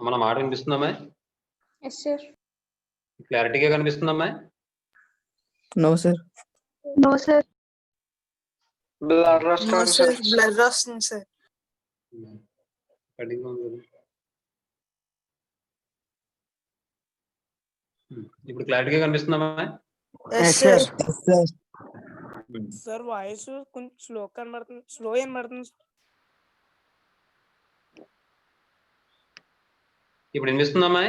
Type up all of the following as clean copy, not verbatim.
మన మాట వినిపిస్తుందమ్మా? Yes, sir. క్లారిటీగా కనిపిస్తుందమ్మా? No, sir. No, sir. Blood No, వస్తుంది sir. సార్. Blood వస్తుంది సార్. కటింగ్ ఉంది కదా. ఇప్పుడు క్లారిటీగా కనిపిస్తుందమ్మా? Yes, sir. Yes, sir. Sir voice కొంచెం స్లో కనబడుతుంది, స్లో కనబడుతుంది. ఇప్పుడు వినిపిస్తుందమ్మా?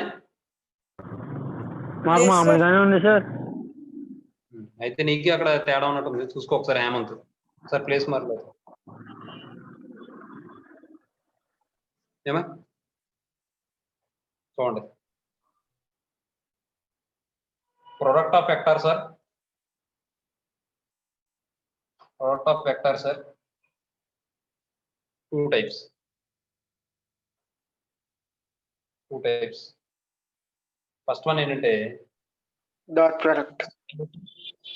మాకు Yes, sir. మామూలుగానే ఉంది సార్. అయితే నీకు అక్కడ తేడా ఉన్నట్టుంది, చూసుకో ఒకసారి. హేమంత్ సార్ ప్లేస్ మారలేదు ఏమా? చూడండి, product of vector sir. Product of vector, sir. Two types. First one ఏంటంటే డాట్ ప్రొడక్ట్.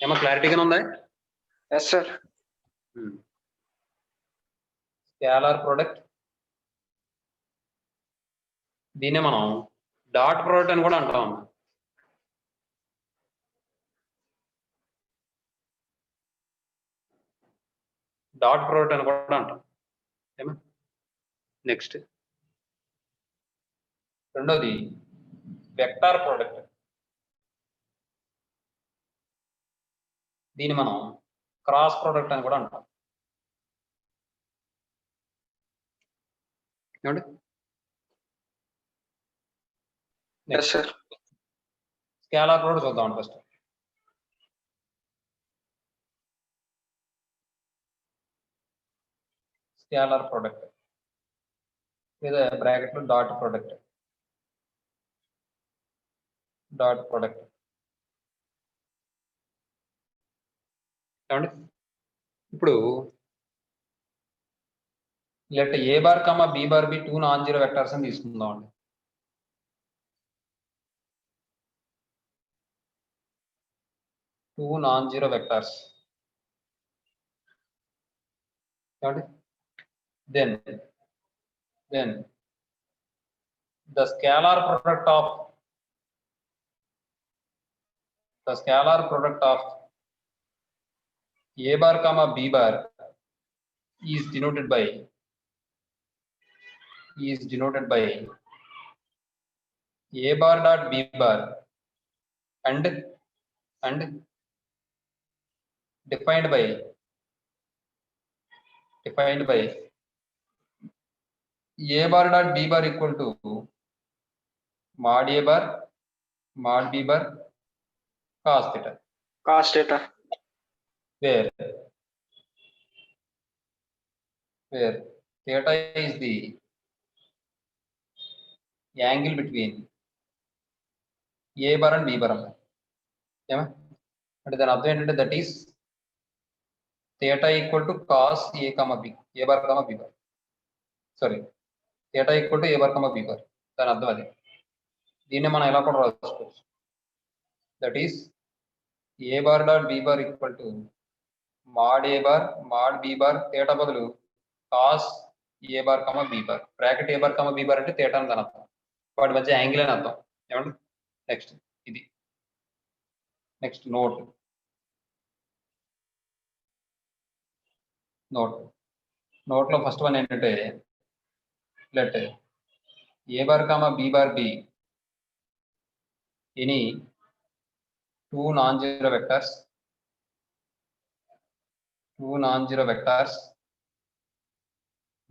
ఏమో క్లారిటీగా ఉందా? Yes sir. Scalar product. దీన్నే మనం డాట్ ప్రోడక్ట్ అని కూడా అంటాం. డాట్ ప్రోడక్ట్ అని కూడా అంటాం. ఏమా? నెక్స్ట్ రెండోది వెక్టార్ ప్రోడక్ట్. దీన్ని మనం క్రాస్ ప్రోడక్ట్ అని కూడా అంటాం. ఏమండి? Yes sir. స్కేలార్ ప్రోడక్ట్ చూద్దాం ఫస్ట్. స్కేలార్ ప్రోడక్ట్ లేదా బ్రాకెట్లో డాట్ ప్రోడక్ట్. ఏమండి? ఇప్పుడు let A bar comma B bar be 2 non zero vectors అని తీసుకుందాం అండి. Two non zero vectors. ఏమండి? then the scalar product of a bar comma b bar is denoted by a bar dot b bar and defined by a bar dot b bar equal to mod a bar mod b bar cos theta. Cost data. where theta is the angle between a bar and b bar. ఏమా? అంటే దాని అర్థం ఏంటంటే that is theta equal to cos a comma b, a bar comma b bar. Sorry, theta equal to a bar comma b bar. దాని అర్థం అది. దీన్ని మనం ఎలా కూడా రాసుకోవచ్చు. That is a bar dot b bar equal to mod a bar mod b bar theta బదులు cos a bar comma b bar. Bracket a bar comma b bar అంటే theta అని దాని అర్థం. వాటి మధ్య యాంగిల్ అని అర్థం. ఏమండి? నెక్స్ట్ ఇది. నెక్స్ట్ నోట్లో ఫస్ట్ వన్ ఏంటంటే let A bar comma b bar b any two non zero vectors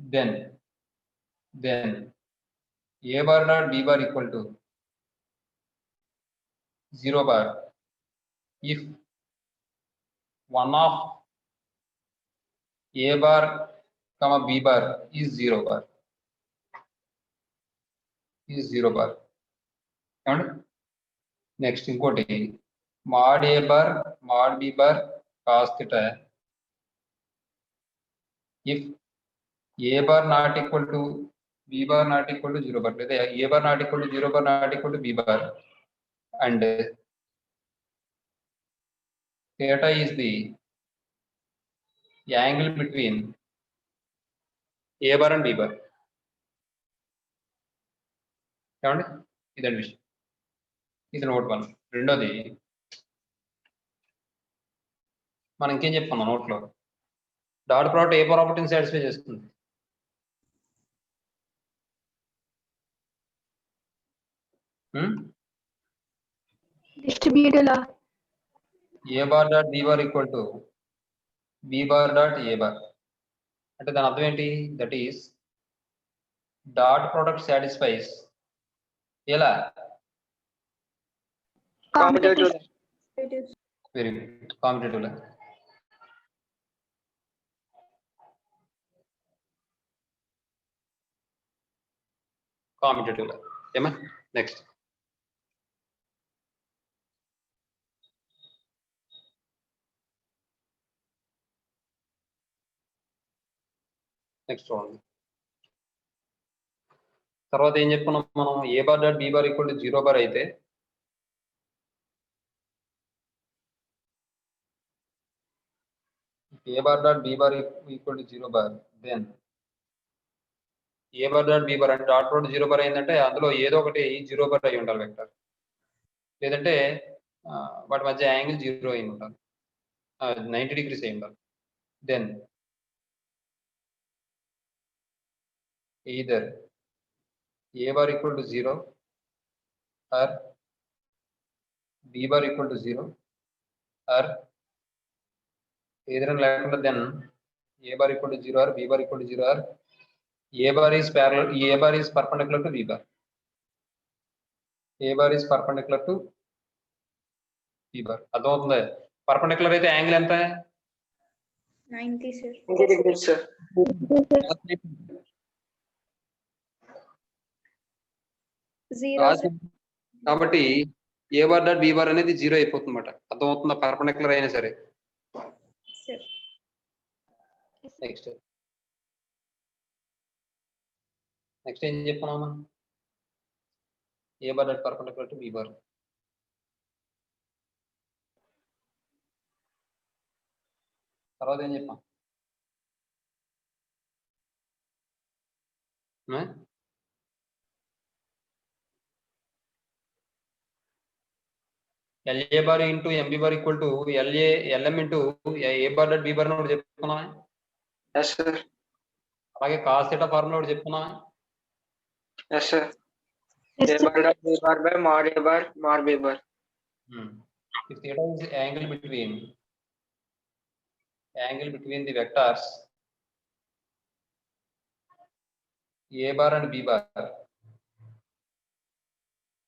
then a bar dot b bar equal to 0 bar if one of a bar comma b bar is 0 bar. ఏమండి? Next ఇంకోటి mod a bar mod b bar cos theta if a bar not equal to b bar not equal to 0 bar, లేదా a bar not equal to 0 bar not equal to b bar and theta is the angle between a bar and b bar. ఏమండి ఇదండి విషయం. ఇది note 1. రెండోది మనం ఇంకేం చెప్పుకున్నాం నోట్లో, డాట్ ప్రోడక్ట్ ఏ ప్రాపర్టీని సాటిస్ఫై చేస్తుంది? Distributed law. A bar dot B bar equal to B bar dot A bar. అంటే దాని అర్థం ఏంటి? That is dot product satisfies ఎలా? Commutative. Very good, competitive law. Competitive law ఏమా? నెక్స్ట్ చూడండి. తర్వాత ఏం చెప్పుకున్నాం మనం? A bar dot B bar equal to 0 bar అయితే A bar dot B bar equal to 0 bar, then A bar dot B bar అంటే dot product 0 bar అయిందంటే అందులో ఏదో ఒకటి 0 బార్ అయి ఉండాలి వెక్టర్, లేదంటే వాటి మధ్య యాంగిల్ 0 అయి ఉండాలి, 90 degrees అయి ఉండాలి. Then either a bar equal to 0 or b bar equal to 0 or either and లేకుండా then a bar equal to 0 or b bar equal to 0 or a bar is parallel, a bar is perpendicular to b bar, a bar is perpendicular to b bar. అర్థమవుతుంది? Perpendicular అయితే angle ఎంత? 90, sir. 90 degrees, sir. Zero, sir. కాబట్టి A bar dot B bar అనేది 0 అయిపోతుంది అన్నమాట. అర్థమవుతుందా? Perpendicular అయినా సరే. Sir. నెక్స్ట్ ఏం చెప్పుకున్నామా? A bar dot perpendicular to B bar. తర్వాత ఏం చెప్పాం? LA bar into MB bar equal to LM into A bar dot B bar అని ఒకటి చెప్పుకున్నామా? Yes, sir. అలాగే cos theta ఫార్ములా ఒకటి చెప్పుకున్నామా? Yes, sir. Yes, A sir. bar dot B bar by mod A bar mod B bar. If theta is angle between the vectors A bar and B bar,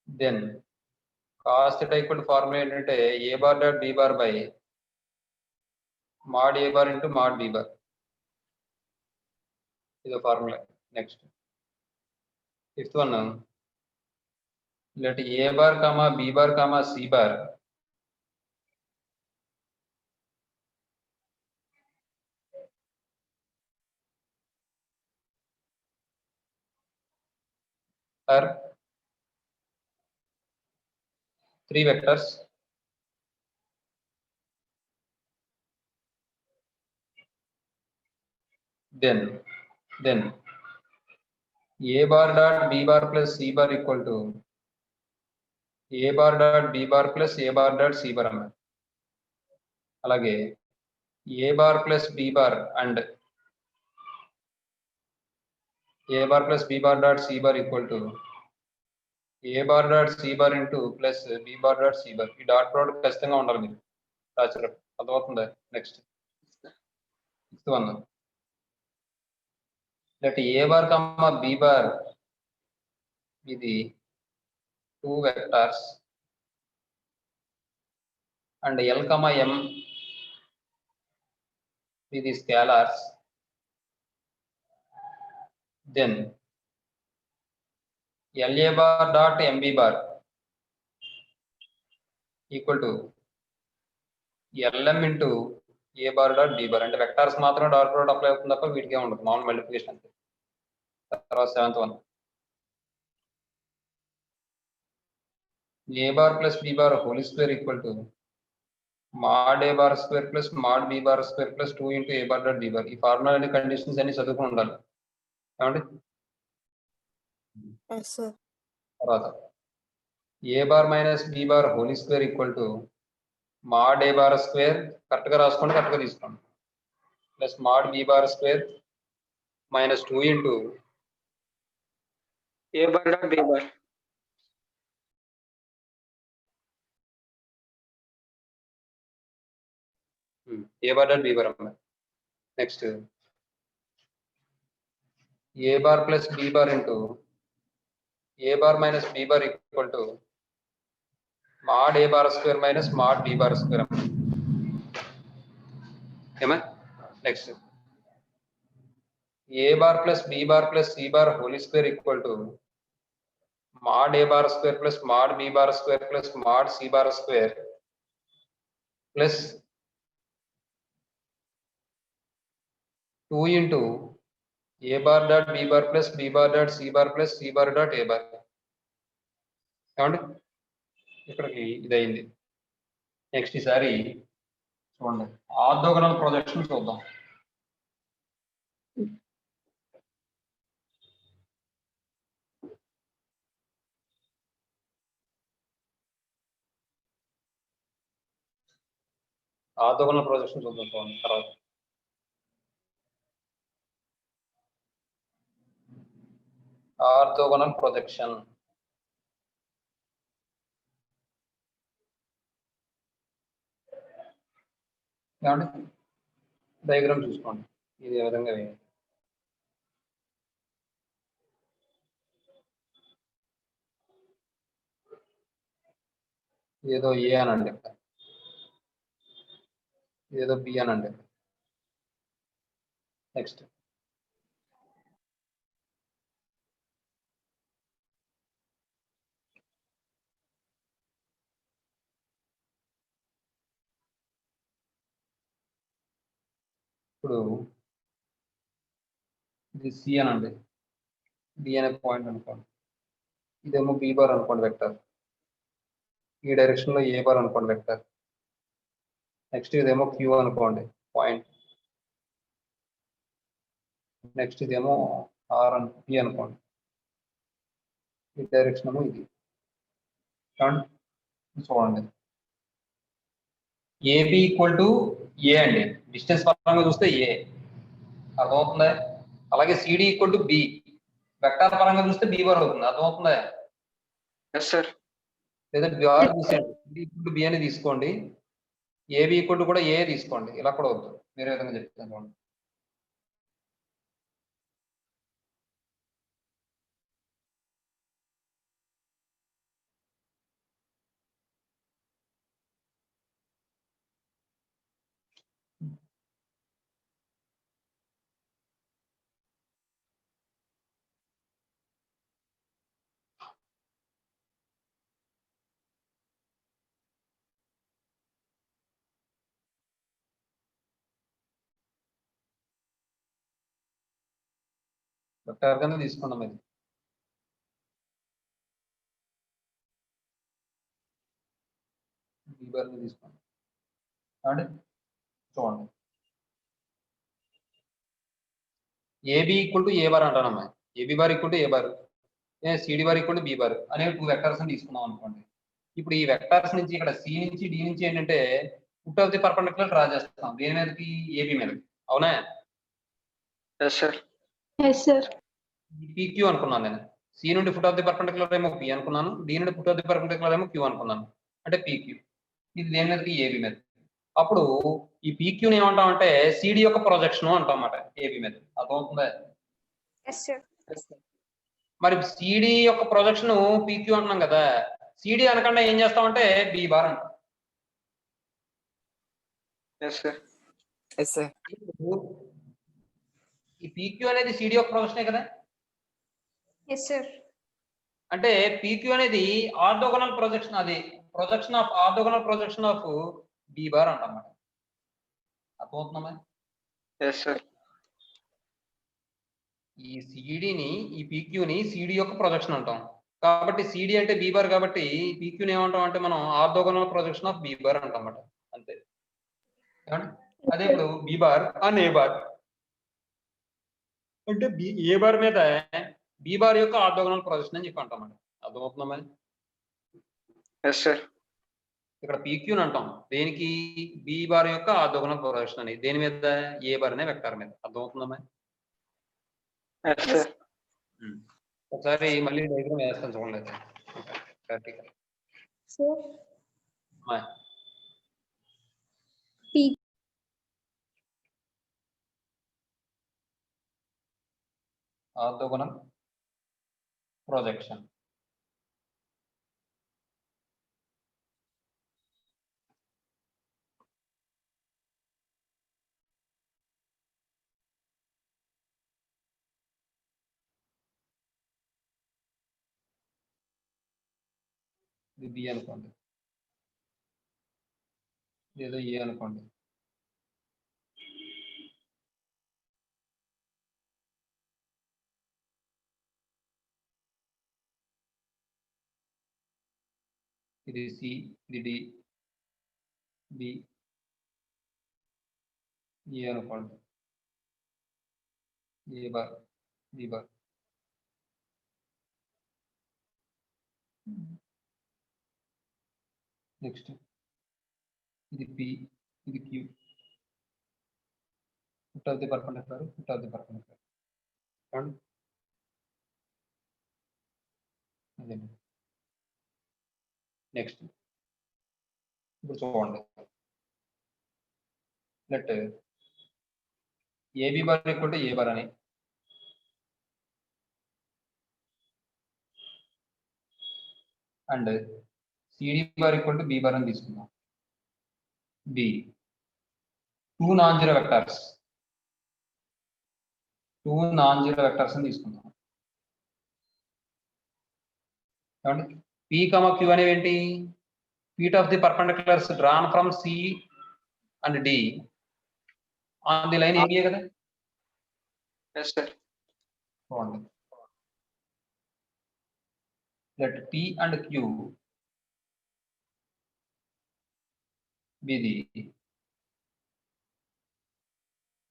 then cos theta equal to formula ఏంటంటే A bar dot B bar by mod A bar into mod B bar. ఇది formula. Next fifth one, let A bar comma B bar comma C bar are 3 vectors then A bar dot B bar plus C bar equal to A bar dot B bar plus A bar dot C bar అన్నారు. అలాగే A bar plus B bar and A bar plus B bar dot C bar equal to A bar dot C bar into plus B bar dot C bar. ఈ dot product ఖచ్చితంగా ఉండాలి మీరు రాశారు. అర్థమవుతుందా? Next sixth one, let A bar comma B bar ఇది 2 vectors and L comma M ఇది scalars, then LA bar dot MB bar equal to LM into A bar dot B bar. అంటే vectors మాత్రం dot product apply అవుతుంది తప్ప వీటికే ఉండదు, మామూలు multiplication అంతే. తర్వాత seventh one, A bar plus B bar whole square equal to mod A bar square plus mod B bar square plus 2 into A bar dot B bar. ఈ formula అనే conditions అన్ని చదువుకుని ఉండాలి. ఏమండి? Yes, sir. తర్వాత A bar minus B bar whole square equal to mod A bar square, కరెక్ట్గా రాసుకోండి, కరెక్ట్గా తీసుకోండి, plus mod B bar square minus 2 into A bar dot B bar. A bar dot B bar అమ్మ. Next A bar plus B bar into A bar minus B bar equal to mod A bar square minus mod B bar square అమ్మ. ఏమా next A bar plus B bar plus C bar whole square equal to mod a bar square plus mod b bar square plus mod c bar square plus 2 into a bar dot b bar plus b bar dot c bar plus c bar dot a bar. ఏమండి ఇక్కడికి ఇదైంది. Next ఈసారి చూడండి orthogonal projection చూద్దాం. Orthogonal projection చూద్దాం చూడండి తర్వాత. Orthogonal projection ఏమండి డయాగ్రామ్ చూసుకోండి, ఇది ఏ విధంగా వేయాలి. ఏదో ఏ అనండి, ఏదో బి అనండి. నెక్స్ట్ ఇప్పుడు ఇది సి అనండి, డి అనే పాయింట్ అనుకోండి, ఇదేమో బి బార్ అనుకోండి వెక్టర్, ఈ డైరెక్షన్ లో ఏ బార్ అనుకోండి వెక్టర్. నెక్స్ట్ ఇదేమో క్యూ అనుకోండి పాయింట్, నెక్స్ట్ ఇదేమో ఆర్ పి అనుకోండి, ఈ డైరెక్షన్ ఏమో ఇది. చూడండి ఏబి ఈక్వల్ టు ఏ అండి, డిస్టెన్స్ పరంగా చూస్తే ఏ అర్థమవుతుందా. అలాగే CD equal to b, vector పరంగా చూస్తే బి బార్ అవుతుంది, అర్థమవుతుందా. Yes, sir. లేదా బార్ తీసేయండి, సిడి ఈక్వల్ టు బి అని తీసుకోండి, ఏబి ఈక్వల్ టు కూడా ఏ తీసుకోండి, ఇలా కూడా అవుతుంది. వేరే విధంగా చెప్తాను. వెక్టార్ కింద తీసుకున్నాం ఇది. బి బార్ తీసుకోండి అంటే చూడండి AB equal to A bar అంటానమ్మా, AB bar equal to A bar, CD bar equal to B bar అనేవి 2 వెక్టర్స్ తీసుకున్నాం అనుకోండి. ఇప్పుడు ఈ వెక్టర్స్ నుంచి ఇక్కడ సి నుంచి డి నుంచి ఏంటంటే foot of the perpendicular draw చేస్తాం, దేని మీదకి, ఏబి మీదకి, అవునా. Yes, sir. Yes, sir. PQ అనుకున్నాను నేను, సి నుండి ఫుట్ ఆఫ్ ది పర్పెండిక్యులర్ ఏమో పి అనుకున్నాను, డి నుండి ఫుట్ ఆఫ్ ది పర్పెండిక్యులర్ ఏమో క్యూ అనుకున్నాను, అంటే పిక్యూ. ఇది దేని మీదకి, ఏబి మీద. అప్పుడు ఈ పిక్యూని ఏమంటాం అంటే సిడి యొక్క ప్రొజెక్షన్ అంటాం అన్నమాట ఏబి మీద, అర్థమవుతుందా. Yes, sir. మరి సిడి యొక్క ప్రొజెక్షన్ పిక్యూ అంటున్నాం కదా, సిడి అనకుండా ఏం చేస్తామంటే బి బార్ అంటాం. Yes, sir. Yes, sir. ఈ పిక్యూ అనేది సిడి యొక్క ప్రొజెక్షనే కదా. Yes, sir. అంటే పిక్యూ అనేది ఆర్థోగోనల్ ప్రొజెక్షన్, అది projection of orthogonal projection of b bar అంటాం అన్నమాట, అర్థమవుతుందా. Yes, sir. ఈ సిడిని, ఈ పిక్యూని సిడి యొక్క ప్రొజెక్షన్ అంటాం. కాబట్టి సిడి అంటే బి బార్, కాబట్టి పిక్యూని ఏమంటాం అంటే మనం orthogonal projection of b bar అంటాం అన్నమాట, అంతే. అదే ఇప్పుడు b bar and a bar అంటే ఏ బార్ మీద బి బార్ యొక్క ఆర్థోగోనల్ ప్రొజెక్షన్ అని చెప్పి అంటాం అన్నమాట. అర్థమవుతుందా? Yes, sir. ఇక్కడ పీక్యూని అంటాం దేనికి? బి బార్ యొక్క ఆర్థోగోనల్ ప్రొజెక్షన్ అని. దేని మీద? ఏ బార్ అనే వెక్టర్ మీద. అర్థమవుతుందా? Yes, sir. ఒకసారి మళ్ళీ డయాగ్రామ్ వేస్తాను చూడండి. Practical Sir. P. Orthogonal projection. ఇది బి అనుకోండి, ఏదో ఏ అనుకోండి. ఇది సి, ఇది డి, బి, ఏ అనుకోండి. A bar, B bar. Next ఇది పి, ఇది Q. Foot of the perpendicular, foot of the perpendicular. అదే నెక్స్ట్ ఇప్పుడు చూడండి. Let AB bar equal to A bar అని, and CD bar equal to B bar అని తీసుకుందాం. Be two non zero vectors అని తీసుకుందాం. పి కమా క్యూ అనేవి ఏంటి? Feet of the perpendiculars drawn from C and D on the line ఏబిఏ కదా. Yes, sir. చూడండి, let P and Q be the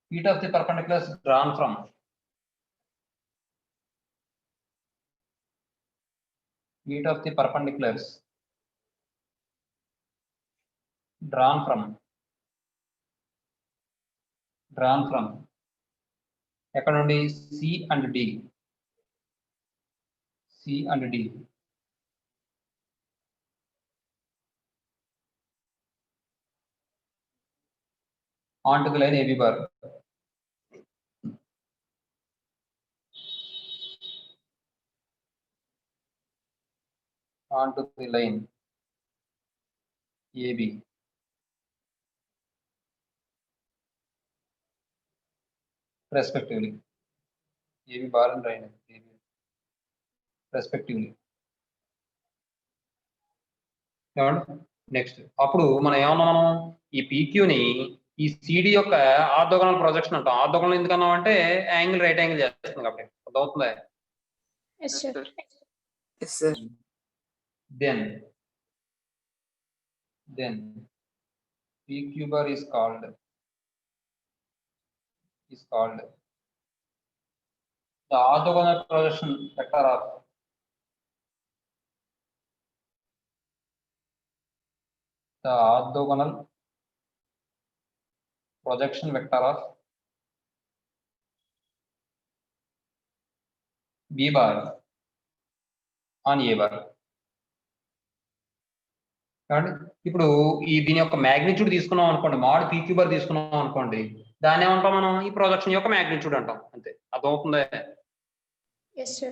feet of the perpendiculars drawn from feet of the perpendiculars drawn from ఎక్కడ నుండి? C and D, onto the line AB bar. Onto the line AB. Respectively. AB bar and line AB. Respectively. Next అప్పుడు మనం ఏమన్నాం? ఈ పీక్యూని ఈ CD యొక్క orthogonal projection అంటాం. Orthogonal ఎందుకన్నాం అంటే angle right angle చేస్తుంది కాబట్టి. అర్థమవుతుందా? Yes, sir. Yes, sir. Then PQ bar is called the orthogonal projection vector of B bar on A bar. ఇప్పుడు ఈ దీని యొక్క మ్యాగ్నిట్యూడ్ తీసుకున్నాం అనుకోండి, మాడ్ PQ బార్ తీసుకున్నాం అనుకోండి, దాన్ని ఏమంటాం మనం? ఈ ప్రొజెక్షన్ యొక్క మ్యాగ్నిట్యూడ్ అంటాం. అంతే. అర్థమవుతుందా? Yes, sir.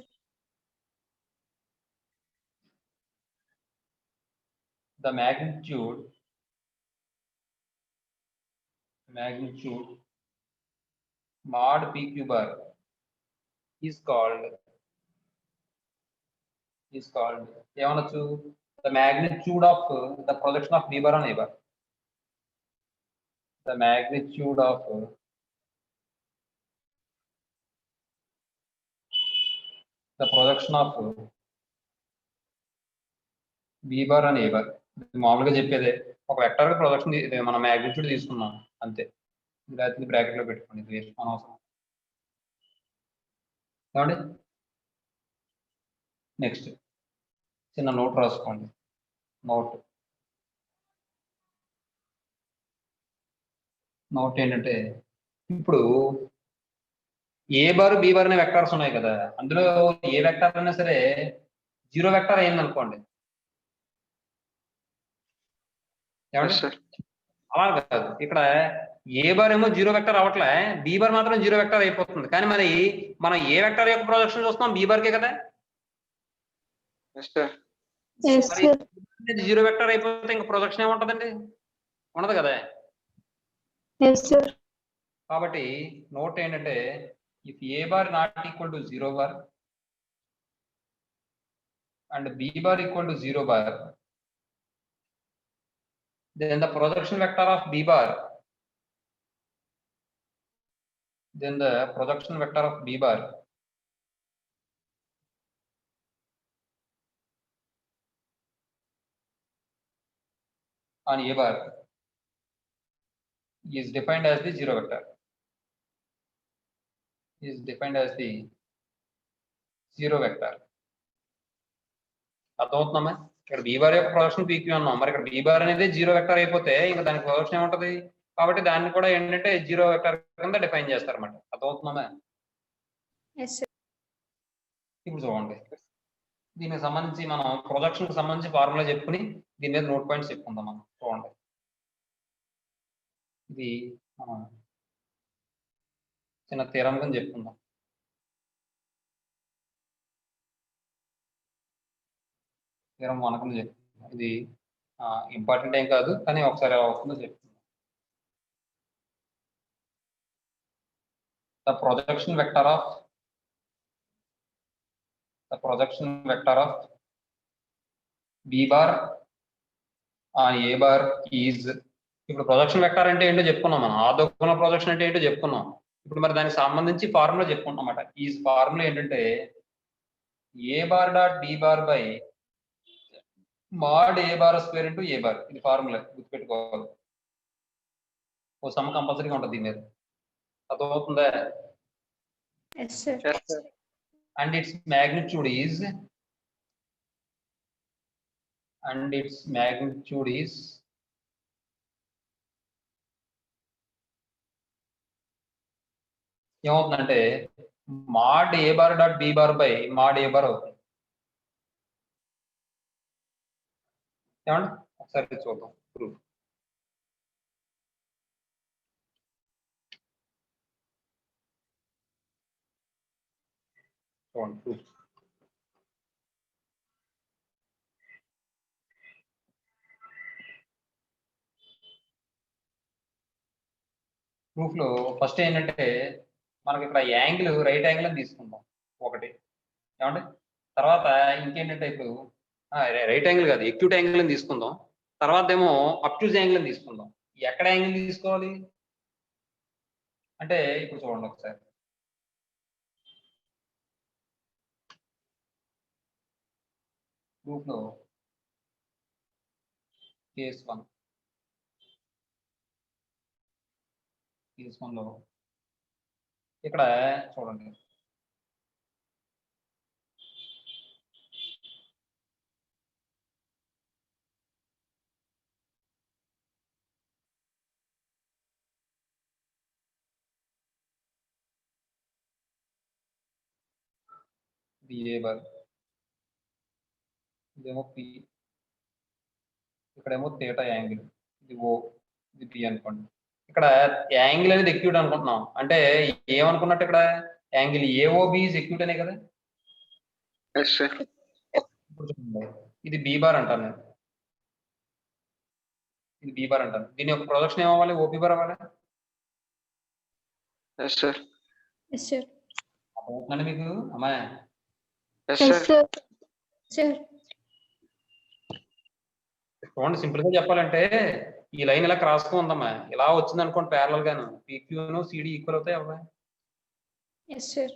The magnitude mod PQ bar is called ఏమనొచ్చు? The magnitude of the projection of B bar on A bar. The magnitude of the projection of B bar on A bar. మామూలుగా చెప్పేదే. ఒక vector projection మన magnitude తీసుకున్నాం అంతే. ఇది bracket లో పెట్టుకోండి, ఇది వేస్ట్ అనవసరం. ఏమండి? నెక్స్ట్ చిన్న నోట్ రాసుకోండి. నోట్ ఏంటంటే ఇప్పుడు ఏ బార్ బి బార్ అనే వెక్టార్స్ ఉన్నాయి కదా, అందులో ఏ వెక్టార్ అయినా సరే జీరో వెక్టార్ అయింది అనుకోండి. Yes sir. అలా కాదు, ఇక్కడ ఏ బార్ ఏమో జీరో వెక్టర్ అవట్లే, బి బార్ మాత్రం జీరో వెక్టర్ అయిపోతుంది. కానీ మరి మనం ఏ వెక్టర్ యొక్క ప్రొజెక్షన్ చూస్తున్నాం? బి బార్కే కదా. Yes sir. Yes, మరి sir. జీరో వెక్టర్ అయిపోతే ఇంకా ప్రొజెక్షన్ ఏముంటదండి? ఉండదు కదా. Yes, sir. కాబట్టి నోట్ ఏంటంటే if a bar not equal to zero bar and B bar equal to zero bar, then the projection vector of b bar on a bar is defined as the zero vector. అర్థమవుతుందమ్మా? ఇక్కడ B bar యొక్క projection PQ అన్నాం. మరి ఇక్కడ B bar అనేది zero vector అయిపోతే ఇంకా దానికి projection ఏముంటది? కాబట్టి దాన్ని కూడా ఏంటంటే జీరో వెక్టర్ కింద డిఫైన్ చేస్తారన్నమాట. అర్థమవుతుందమ్మా? Yes, sir. ఇప్పుడు చూడండి, దీనికి సంబంధించి మనం ప్రొజెక్షన్ కి సంబంధించి ఫార్ములా చెప్పుకుని దీని మీద నోట్ పాయింట్స్ చెప్పుకుందాం మనం. చూడండి, ఇది మనం చిన్న థీరం కింద చెప్పుకుందాం. థీరం 1 కింద చెప్పుకుందాం. ఇది ఇంపార్టెంట్ ఏం కాదు, కానీ ఒకసారి ఎలా అవుతుందో చెప్పుకుందాం. The projection vector of b bar on a bar is, ఇప్పుడు ప్రొజెక్షన్ వెక్టర్ అంటే ఏంటో చెప్పుకున్నాం మనం. ఆర్తోగోనల్ ప్రొజెక్షన్ అంటే ఏంటో చెప్పుకున్నాం. ఇప్పుడు మరి దానికి సంబంధించి ఫార్ములా చెప్పుకుంటాం అన్నమాట. ఈ ఫార్ములా ఏంటంటే A bar dot B bar by mod A bar square into A bar. ఇది ఫార్ములా గుర్తుపెట్టుకోవాలి. ఓ సమ్ కంపల్సరీగా ఉంటుంది దీని మీద. అర్థమవుతుందా? Yes, sir. Yes, sir. And its magnitude is ఏమవుతుందంటే mod A bar dot B bar by mod A bar అవుతుంది. ఏమండి ఒకసారి చూద్దాం ప్రూఫ్. చూడండి ప్రూఫ్. ప్రూఫ్ లో ఫస్ట్ ఏంటంటే మనకి ఇక్కడ యాంగిల్ రైట్ యాంగిల్ అని తీసుకుందాం ఒకటి. ఏమంటే తర్వాత ఇంకేంటంటే ఇప్పుడు రైట్ యాంగిల్ కాదు, ఎక్యూట్ యాంగిల్ అని తీసుకుందాం. తర్వాత ఏమో అబ్ట్యూజ్ యాంగిల్ అని తీసుకుందాం. ఎక్కడ యాంగిల్ తీసుకోవాలి అంటే ఇప్పుడు చూడండి ఒకసారి. ప్రూఫ్ లో కేస్ 1 లో ఇక్కడ చూడండి, ఇది ఏ బార్, ఇదేమో పి, ఇక్కడేమో థీటా యాంగిల్, ఇది ఓ, ఇది పి అనుకోండి. ఇక్కడ యాంగిల్ అనేది ఎక్యూట్ అనుకుంటున్నాం. అంటే ఏమనుకున్నట్టు ఇక్కడ యాంగిల్ ఏఓబి ఇస్ ఎక్యూట్ అనే కదా. Yes, sir. ఇది బి బార్ అంటాను నేను. ఇది బి బార్ అంటాను. దీని యొక్క ప్రొజెక్షన్ ఏమవ్వాలి? ఓపి బార్ అవ్వాలి. Yes, sir. Yes, sir. అవుతుందండి మీకు అమ్మాయి? Yes, Yes, sir. sir. Sir. చూడండి, సింపుల్ గా చెప్పాలంటే ఈ లైన్ ఇలా క్రాస్ గా ఉందమ్మా. ఇలా వచ్చింది అనుకోండి ప్యారలల్ గాను, పిక్యూను సిడి ఈక్వల్ అవుతాయి అవ్వ. Yes, sir.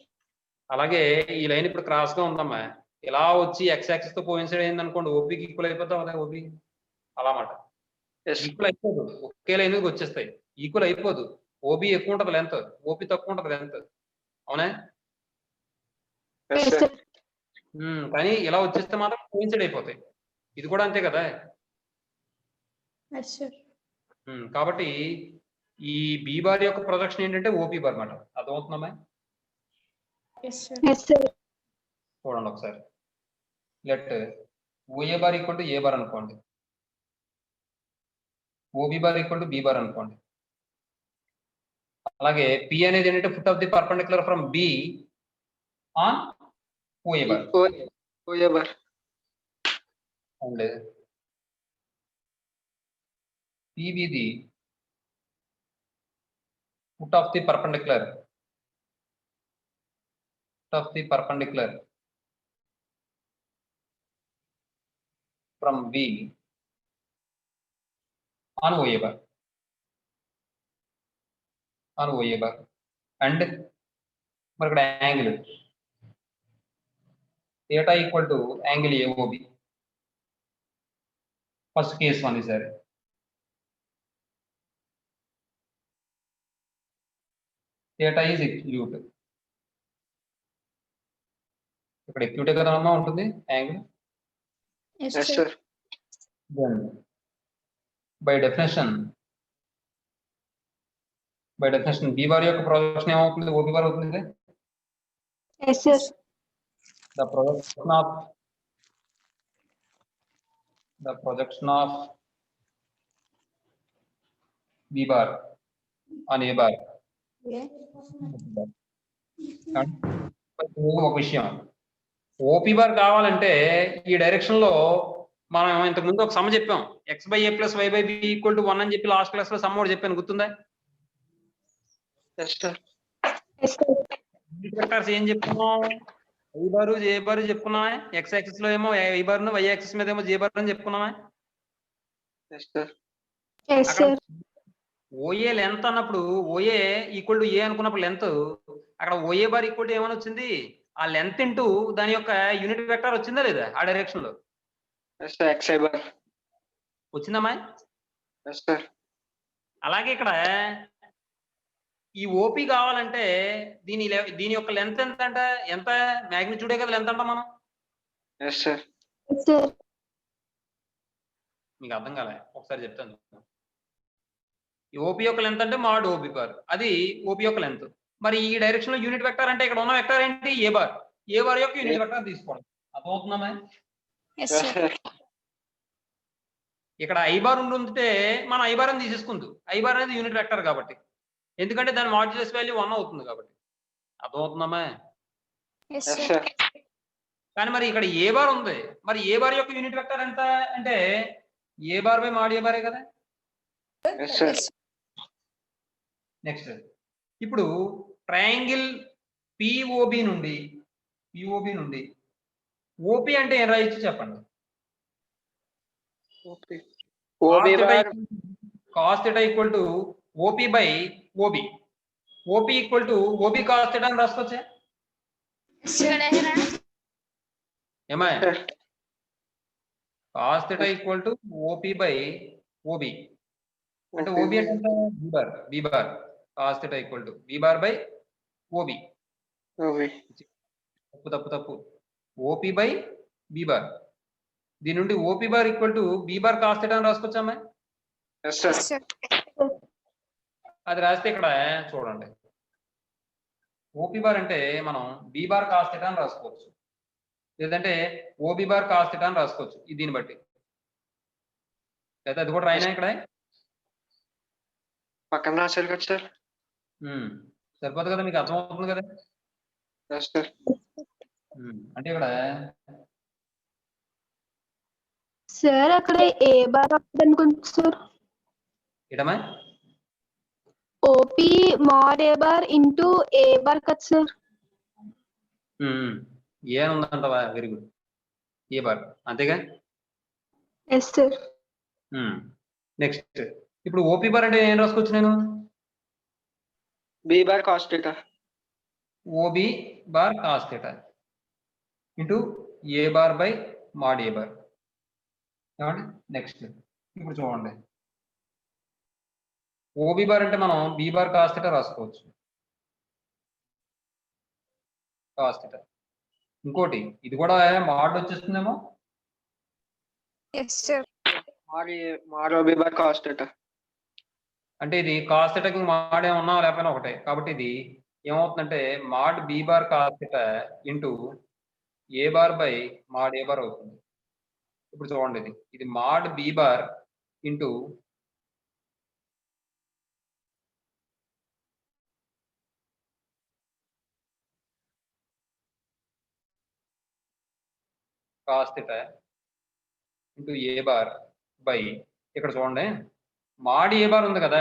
అలాగే ఈ లైన్ ఇప్పుడు క్రాస్ గా ఉందమ్మా. ఇలా వచ్చి ఎక్స్ యాక్సిస్ తో కోయిన్సైడ్ అయింది అనుకోండి, ఓపీకి ఈక్వల్ అయిపోతావు అదే ఓపీ. అలా మాట Yes. ఈక్వల్ అయిపోదు, ఒకే లైన్ మీద వచ్చేస్తాయి. ఈక్వల్ అయిపోదు. ఓబీ ఎక్కువ ఉంటది లెంత్, ఓపీ తక్కువ ఉంటది లెంత్. అవునా? Yes, Yes, sir. sir. కానీ ఇలా వచ్చేస్తే మాత్రం కోయిన్సైడ్ అయిపోతాయి. ఇది కూడా అంతే కదా. Yes sir. కాబట్టి ఈ బి బార్ యొక్క ప్రొజెక్షన్ ఏంటంటే ఓపీ బార్ అన్నమాట. అర్థమవుతుందమ్మా? Yes sir. Yes sir. చూడండి ఒకసారి. Let OA bar equal to A bar అనుకోండి, OB bar equal to B bar అనుకోండి. అలాగే పి అనేది ఏంటంటే foot of the perpendicular from B on OA bar. OA bar and PB the foot of the perpendicular from B on OA bar and మరి ఇక్కడ angle theta equal to angle AOB. First case one ఈసారి theta is acute. ఇక్కడ acute కదమ్మా ఉంటుంది యాంగిల్. Yes yes sir. Sir Then by definition B bar యొక్క ప్రొజెక్షన్ ఏమవుతుంది? OB బార్ అవుతుంది. Yes sir. The projection of B bar on A bar. ఒక విషయం, ఓపీ బార్ కావాలంటే ఈ డైరెక్షన్ లో మనం ఇంతకు ముందు ఒక సమ చెప్పాం, x by a plus y by b equal to 1 అని చెప్పి లాస్ట్ క్లాస్ లో సమ్ కూడా చెప్పాను, గుర్తుందా? Yes sir yes sir. Vectors ఏం చెప్పుకున్నాం? ఐ బారు జే బారు చెప్పుకున్నామా? ఎక్స్ యాక్సిస్ లో ఏమో ఐ బార్ వై యాక్సిస్ మీద ఏమో జే బార్ అని చెప్పుకున్నామా? Yes sir yes sir. OA length అన్నప్పుడు ఓఏ ఈక్వల్ టు ఏ అనుకున్నప్పుడు లెంత్, అక్కడ ఓఏ బార్ ఈక్వల్ టు ఏమని వచ్చింది? ఆ లెంత్ ఇంటూ దాని యొక్క యూనిట్ వెక్టర్ వచ్చిందా లేదా ఆ డైరెక్షన్ లో? ఎస్ సార్ ఎక్స్ఐ బార్ వచ్చిందమ్మా? ఎస్ సార్ అలాగే ఇక్కడ ఈ ఓపీ కావాలంటే దీని యొక్క లెంత్ ఎంత అంటే ఎంత? మ్యాగ్నిట్యూడే కదా లెంత్ అంట మనం. Yes sir yes sir. మీకు అర్థం కాలే, ఒకసారి చెప్తాను. ఈ ఓపీ యొక్క లెంత్ అంటే మాడ్ ఓబీ బార్, అది ఓపీ యొక్క లెంత్. మరి ఈ డైరెక్షన్ లో యూనిట్ వెక్టర్ అంటే ఇక్కడ ఉన్న వెక్టర్ ఏంటి? ఏ బార్. ఏ బార్ యొక్క యూనిట్ వెక్టర్ తీసుకోవడం. అర్థమవుతుందమ్మా? Yes yes sir. సార్ ఇక్కడ ఐ బార్ ఉంటే మనం ఐ బార్ అని తీసేసుకుంది. ఐ బార్ అనేది యూనిట్ వెక్టర్ కాబట్టి, ఎందుకంటే దాని మాడ్యులస్ వాల్యూ 1 అవుతుంది కాబట్టి. అర్థమవుతుందమ్మా? Yes yes sir. సార్ కానీ మరి ఇక్కడ ఏ బార్ ఉంది, మరి ఏ బార్ యొక్క యూనిట్ వెక్టర్ ఎంత అంటే ఏ బార్ బై మాడ్ ఏ బారే కదా. ఎస్ సార్ నెక్స్ట్ ఇప్పుడు ట్రయాంగిల్ పిఓబి నుండి ఓపి అంటే ఏం రాయొచ్చు చెప్పండి? OB bar cos theta equal to OP by OB. OP equal to OB cos theta అని రాసుకోవచ్చా? ఏమా? cos theta equal to OP by OB. అంటే OB అంటే ఎంత? B bar. cos theta equal to B bar by OB. OB తప్పు. OP by B bar. దీని నుండి OP bar equal to B bar cos theta అని రాసుకోవచ్చా? Yes sir yes sir. అది రాస్తే ఇక్కడ చూడండి, ఓపీ బార్ అంటే మనం బి బార్ కాస్ థీటా అని రాసుకోవచ్చు, లేదంటే ఓబి బార్ కాస్ థీటా అని రాసుకోవచ్చు. దీన్ని బట్టి లేదా అది కూడా రాయినా ఇక్కడ పక్కన రాశారు కదా సార్. సరిపోదు కదా, మీకు అర్థమవుతుంది కదా. ఎస్ సార్ అంటే ఇక్కడ సార్ అక్కడ ఏ బార్ అనుకుంటా సార్? ఇటమా ఓపీ మాడ్ ఏ బార్ ఇంటూ ఏ బార్ కదా సార్? ఏ ఉందంటవా? వెరీ గుడ్, ఏ బార్ అంతేగా. Yes sir. నెక్స్ట్ ఇప్పుడు ఓపీ బార్ అంటే ఏం రాసుకోవచ్చు నేను? B bar cos theta OB bar cos theta into A bar by mod A bar. ఏమండి? నెక్స్ట్ ఇప్పుడు చూడండి, ఓబి బార్ అంటే మనం బి బార్ కాస్ థీటా రాసుకోవచ్చు. కాస్ థీటా ఇంకోటి ఇది కూడా mod వచ్చేస్తుందేమో. Yes, sir. mod OB by cos theta. అంటే ఇది కాస్ థీటాకి మాడ్ ఏమన్నా లేకపోయినా ఒకటే, కాబట్టి ఇది ఏమవుతుందంటే mod B bar cos theta into A bar by mod A bar అవుతుంది. ఇప్పుడు చూడండి, ఇది mod B bar into cos theta into A bar by, ఇక్కడ చూడండి మాడ్ ఏ బార్ ఉంది కదా,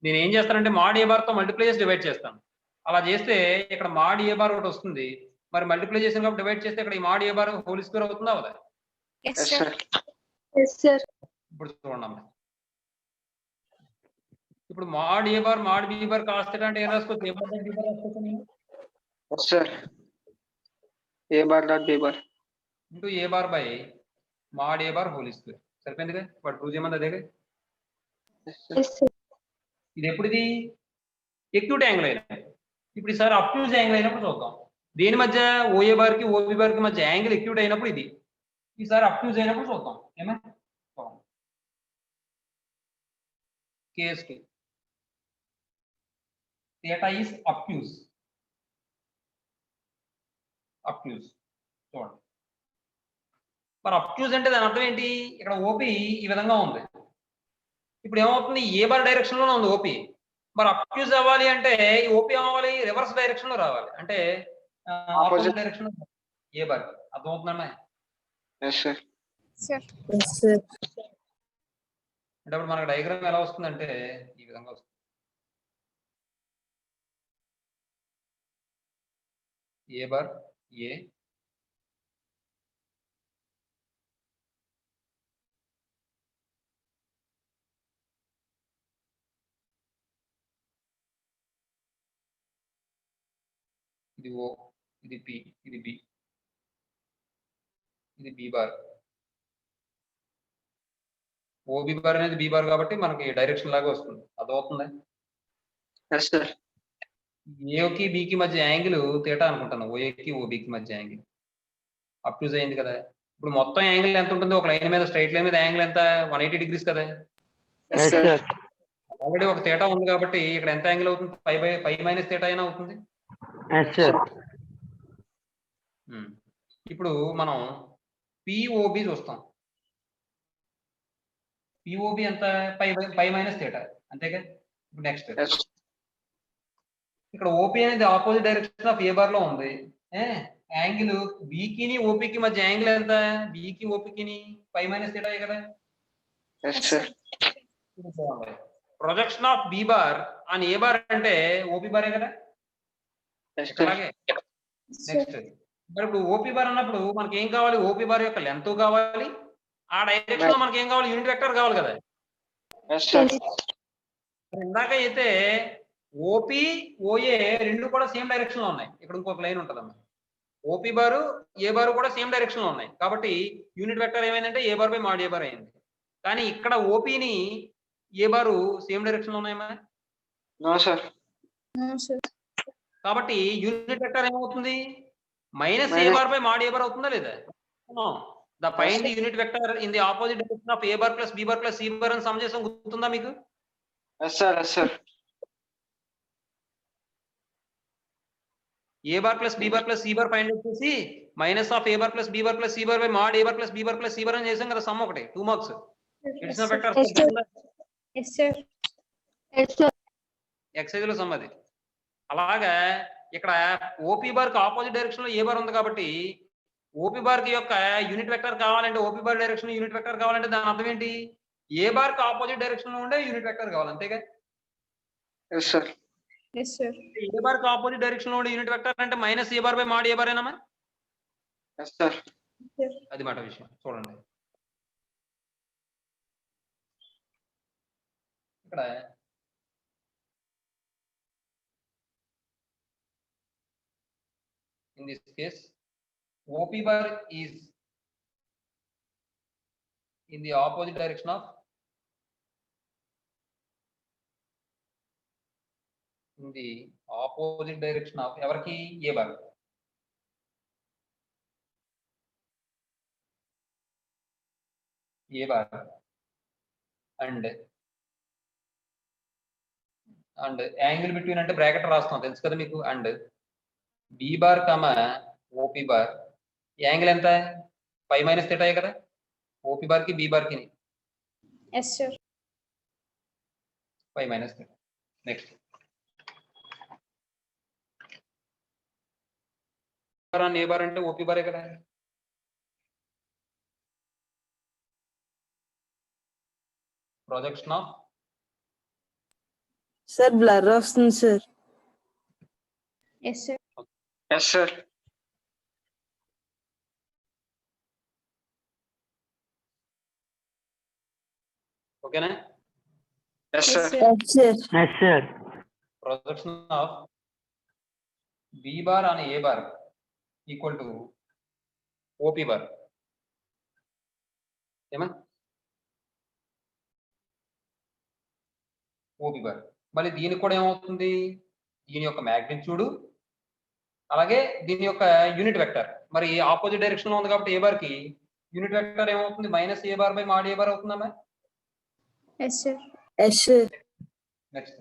నేను ఏం చేస్తానంటే మాడ్ ఏ బార్తో మల్టిప్లై చేసి డివైడ్ చేస్తాను. అలా చేస్తే ఇక్కడ మాడ్ ఏ బార్ ఒకటి వస్తుంది, మరి మల్టిప్లై చేసిన కాబట్టి డివైడ్ చేస్తే ఇక్కడ ఈ మాడ్ ఏ బార్ హోల్ స్క్వేర్ అవుతుందా అవుదా? Yes, Yes, sir. sir. Yes, sir. ఇప్పుడు చూడండి, ఇప్పుడు మాడ్ ఏ bar mod B bar cos theta అంటే ఏం రాసుకోవచ్చు? A bar by B bar రాసుకోవచ్చు నేను. Yes, sir. A bar dot B bar. Into A bar by mod A bar whole square. సరిపోయిందిగా, వాడు ప్రూవ్ చేయమంది అదేగా. Yes, sir. Yes, sir. ఇది ఎప్పుడు ఇది ఎక్యూట్ యాంగిల్ అయినా, ఇప్పుడు ఈసారి అబ్ట్యూజ్ యాంగిల్ అయినప్పుడు చూద్దాం. దేని మధ్య ఓఏ బార్ కి ఓబి బార్ కి మధ్య యాంగిల్ ఎక్యూట్ అయినప్పుడు ఇది, ఈసారి అబ్ట్యూజ్ అయినప్పుడు చూద్దాం. ఏమా కేస్ కి థీటా ఈస్ అబ్ట్యూజ్ చూడండి. మరి అబ్ట్యూజ్ అంటే దాని అర్థం ఏంటి? ఇక్కడ ఓపి ఈ విధంగా ఉంది, ఇప్పుడు ఏమవుతుంది? ఏ బార్ డైరెక్షన్ లోనే ఉంది ఓపి. మరి అబ్ట్యూజ్ అవ్వాలి అంటే ఈ ఓపి అవ్వాలి రివర్స్ డైరెక్షన్ లో రావాలి, అంటే ఆపోజిట్ డైరెక్షన్ ఏ bar. అర్థమవుతుందమ్మా? Yes, sir. Sir. Yes, sir. అంటే అప్పుడు మనకు డయాగ్రామ్ ఎలా వస్తుందంటే ఈ విధంగా వస్తుంది. ఏ బార్ ఏ ఇది ఓ, ఇది పి, ఇది బి, ఇది బి బార్. ఓ బి బార్ అనేది బి బార్ కాబట్టి మనకి డైరెక్షన్ లాగా వస్తుంది. అర్థమవుతుంది? Yes, sir. ఏకి బికి మధ్య యాంగిల్ థీటా అనుకుంటాను, ఓఏకి ఓబికి మధ్య యాంగిల్ అప్యూజ్ అయింది కదా. ఇప్పుడు మొత్తం యాంగిల్ ఎంత ఉంటుంది? ఒక లైన్ మీద స్ట్రైట్ లైన్ మీద యాంగిల్ ఎంత? 180 డిగ్రీస్ కదా. Yes, sir. ఆల్రెడీ ఒక థీటా ఉంది కాబట్టి ఇక్కడ ఎంత యాంగిల్ అవుతుంది? పై మైనస్ థీటా అయినా అవుతుంది. Yes, sir. ఇప్పుడు మనం పిఓబి చూస్తాం. పిఓబి ఎంత? పై మైనస్ థీటా, అంతేగా. ఇప్పుడు నెక్స్ట్ Yes. ఇక్కడ ఓపి అనేది opposite direction of A bar లో ఉంది. యాంగిల్ బికిని ఓపికి మధ్య యాంగిల్ ఎంత? బికి ఓపికిని పై మైనస్ థీటా కదా. Yes, sir. Projection of b bar on a bar అంటే ఓపి బారే కదా. Yes, sir. అలాగే నెక్స్ట్ మరి ఇప్పుడు ఓపి బార్ అన్నప్పుడు మనకి ఏం కావాలి? ఓపి బార్ యొక్క లెంత్ కావాలి, ఆ డైరెక్షన్ లో మనకి ఏం కావాలి? యూనిట్ వెక్టర్ కావాలి కదా. Yes, sir. ఇందాక అయితే ఓపి ఓఏ రెండు కూడా సేమ్ డైరెక్షన్ లో ఉన్నాయి. ఇక్కడ ఇంకొక లైన్ ఉంటుందమ్మా. ఓపి బారు ఏ బారు కూడా సేమ్ డైరెక్షన్ లో ఉన్నాయి కాబట్టి యూనిట్ వెక్టర్ ఏమైందంటే A bar by mod A bar అయింది. కానీ ఇక్కడ ఓపిని ఏ బారు సేమ్ డైరెక్షన్ లో ఉన్నాయమ్మా. No, sir. No, sir. కాబట్టి యూనిట్ వెక్టర్ ఏమవుతుంది? Minus A bar by mod A bar అవుతుందా లేదా? The find the unit vector in the opposite direction of A bar plus B bar plus C bar అని sum చేసాం, గుర్తుందా మీకు? Yes, sir. Yes, sir. ఏ bar plus B bar plus C bar find చేసి minus of A bar plus B bar plus C bar by mod A bar plus B bar plus C bar అని చేసాం కదా. Sum ఒకటి 2 marks. Yes, it's vector Yes, sir. Yes, sir. Yes, sir. ఎక్సైజ్ లో sum అది. అలాగా ఇక్కడ OP bar కి ఆపోజిట్ డైరెక్షన్ లో ఏ బార్ ఉంది కాబట్టి ఓపి బార్ కి యొక్క యూనిట్ వెక్టర్ కావాలంటే, OP bar direction unit vector కావాలంటే దాని అర్థం ఏంటి? ఏ బార్ కి ఆపోజిట్ డైరెక్షన్ లో ఉండే యూనిట్ వెక్టర్ కావాలి, అంతేగా. Yes, sir. Yes, sir. ఏ బార్ కి ఆపోజిట్ డైరెక్షన్ లో ఉండే యూనిట్ వెక్టర్ అంటే minus A bar by mod A bar ఏనమ్మా. Yes, sir. అది మాట విషయం. చూడండి ఇక్కడ in this case OP bar is in the opposite direction of ఎవరికి? A bar. A bar and angle between అంటే బ్రాకెట్ రాస్తాం తెలుసు కదా మీకు. And B bar comma OP bar angle ఎంత పై మైనస్ థీటా కదా ఓపి బార్ కి B bar కి Yes, sir. Pi minus theta. Next ఏ బార్ అంటే ఓపి బారే కదా. ప్రొజెక్షన్ ఆఫ్ సార్ బ్లర్ వస్తుంది sir. Yes, sir. Yes sir. ఓకేనా. Yes Yes, sir. sir. Yes sir. projection of B bar on A bar equal to OP bar. ఏమా OP bar. మళ్ళీ దీనికి కూడా ఏమవుతుంది, దీని యొక్క మ్యాగ్నిట్యూడ్ అలాగే దీని యొక్క యూనిట్ వెక్టర్ మరి ఆపోజిట్ డైరెక్షన్ లో ఉంది కాబట్టి ఏ బార్ కి యూనిట్ వెక్టర్ ఏమవుతుంది minus A bar by mod A bar అవుతుందమ్మా. Yes, sir. Yes sir. Next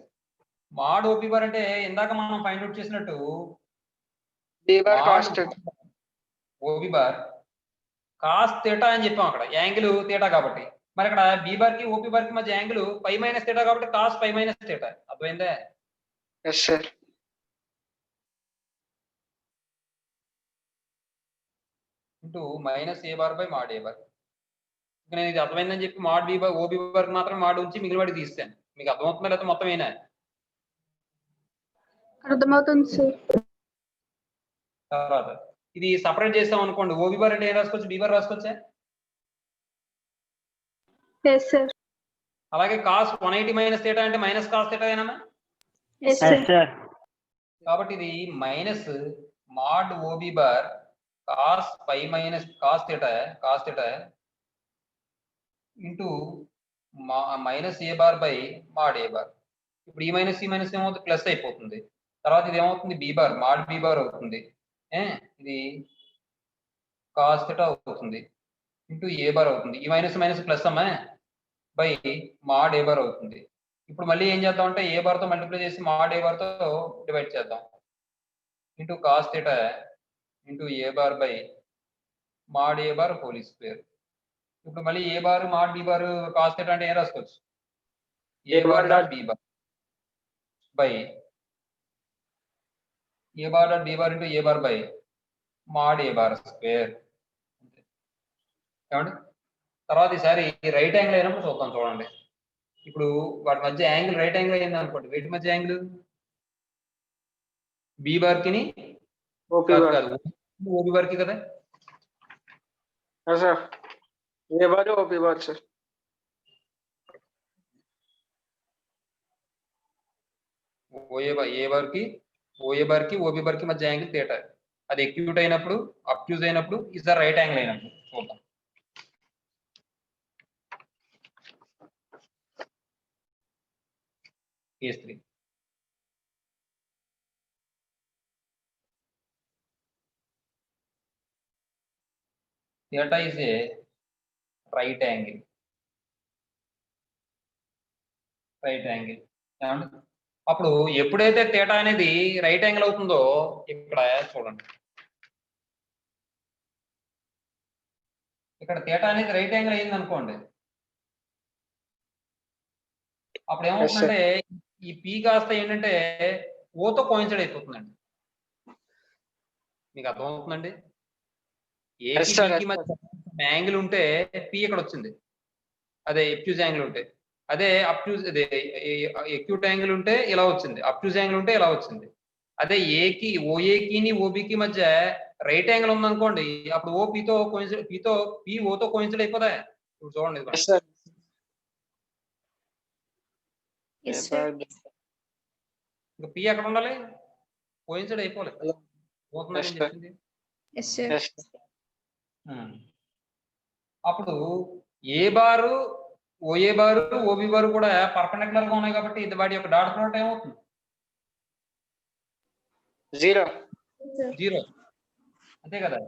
mod OP bar అంటే ఇందాక మనం ఫైండ్ అవుట్ చేసినట్టు B bar cos OP bar cos theta అని చెప్పాం అక్కడ యాంగిల్ థీటా కాబట్టి. మరి అక్కడ బి బార్ కి ఓపీ బార్ కి మధ్య యాంగిల్ పై మైనస్ థీటా కాబట్టి కాస్ పై మైనస్ థీటా. అర్థమైందా. Yes sir. Into minus A bar by mod A bar. నేను ఇది అర్థమైందని చెప్పి mod B bar OB bar మాత్రం మాడ్ ఉంచి మిగిలిన వాడికి తీస్తాను. మీకు అర్థమవుతుందా లేకపోతే మొత్తం ఏనా. అర్థమవుతుంది సార్. తర్వాత ఇది సపరేట్ చేస్తాం అనుకోండి ఓబీ బార్ అంటే ఏం రాసుకోవచ్చు బి బార్ రాసుకోవచ్చా. Yes sir. అలాగే కాస్ 180 మైనస్ థీటా అంటే మైనస్ కాస్ థీటా ఏనా. Yes, sir. సార్. కాబట్టి ఇది minus mod OB bar cos pi minus cos theta into minus A bar by mod A bar. ఇప్పుడు ఈ మైనస్ ఏమవుతుంది ప్లస్ అయిపోతుంది. తర్వాత ఇది ఏమవుతుంది B bar mod B bar అవుతుంది. ఇది కాస్ థీటా అవుతుంది ఇంటూ ఏ బార్ అవుతుంది. ఈ మైనస్ ప్లస్ అమ్మా బై మాడ్ ఏ బార్ అవుతుంది. ఇప్పుడు మళ్ళీ ఏం చేద్దాం అంటే ఏ బార్ తో మల్టిప్లై చేసి మాడ్ ఏ బార్ తో డివైడ్ చేద్దాం into cos theta into A bar by mod A bar whole square. ఇప్పుడు మళ్ళీ A bar mod B bar cos theta అంటే ఏం రాసుకోవచ్చు A bar dot B bar by A bar dot B bar into A bar by mod A bar square. ఏమండి. తర్వాత ఈసారి right angle అయినప్పుడు చూద్దాం చూడండి. ఇప్పుడు వాటి మధ్య యాంగిల్ రైట్ యాంగిల్ అయింది అనుకోండి. వీటి మధ్య యాంగిల్ బి బార్ కి ఓపీ బార్ కాదు ఓబీ బార్ కి కదా. సార్. ఏ బార్ ఓపీ బార్ సార్. ఏ బార్ కి ఓబీ బార్ కి మధ్య యాంగిల్ థీటా. అది ఎక్యూట్ అయినప్పుడు అబ్ట్యూజ్ అయినప్పుడు ఈసారి రైట్ యాంగిల్ అయినప్పుడు చూద్దాం. Case 3 theta is a right angle. ఏమండి. అప్పుడు ఎప్పుడైతే థీటా అనేది రైట్ యాంగిల్ అవుతుందో ఇక్కడ చూడండి ఇక్కడ థీటా అనేది రైట్ యాంగిల్ అయింది అనుకోండి. అప్పుడు ఏమవుతుందంటే ఈ పీ కాస్త ఏంటంటే ఓతో కోయిన్సైడ్ అయిపోతుందండి. మీకు అర్థమవుతుందండి. ఏకి మధ్య యాంగిల్ ఉంటే పీ ఇక్కడ వచ్చింది అదే ఎక్యూజ్ యాంగిల్ ఉంటే. అదే అబ్ట్యూజ్ అదే ఎక్యూట్ యాంగిల్ ఉంటే ఇలా వచ్చింది అబ్ట్యూజ్ యాంగిల్ ఉంటే ఇలా వచ్చింది. అదే ఏకి ఓఏకి ఓబికి మధ్య రైట్ యాంగిల్ ఉందనుకోండి అప్పుడు ఓ పీతో కోయిన్సైడ్ పీ ఓతో కోయిన్సైడ్ అయిపోదా. ఇప్పుడు చూడండి Yes, sir. ఇంకా పీ ఎక్కడ ఉండాలి కోయిన్సైడ్ అయిపోలేదు. చెప్పింది. Yes, sir. అప్పుడు ఏ బారు ఓఏ బారు ఓబి బారు కూడా పర్పెండిక్యులర్ గా ఉన్నాయి కాబట్టి ఇది వాటి యొక్క డాట్ ప్రోడక్ట్ ఏమవుతుంది జీరో. అంతే కదా.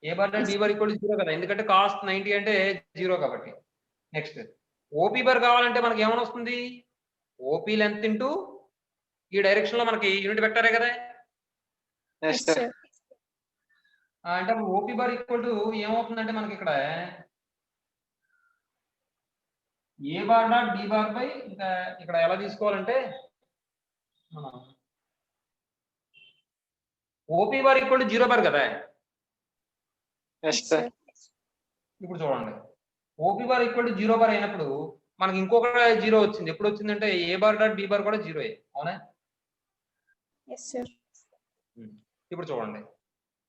A bar dot B bar equal to 0 కదా ఎందుకంటే కాస్ 90 అంటే 0 కాబట్టి. నెక్స్ట్ ఓపీ బార్ కావాలంటే మనకి ఏమైనా వస్తుంది, ఓపీ లెంత్ ఇంటూ ఈ డైరెక్షన్ లో మనకి యూనిట్ వెక్టరే కదా. Yes, Yes, sir. sir. అంటే ఓపీ బార్ ఈక్వల్ టు ఏమవుతుందంటే మనకి ఇక్కడ ఏ bar dot B bar by, ఇంకా ఇక్కడ ఎలా తీసుకోవాలంటే మనం OP bar equal to 0 bar కదా. Yes, Yes, sir. sir. ఇప్పుడు చూడండి, OP bar equal to 0 bar అయినప్పుడు మనకి ఇంకొక 0 వచ్చింది. ఎప్పుడు వచ్చిందంటే A bar dot B bar కూడా 0, అవునా. Yes, sir. ఇప్పుడు చూడండి,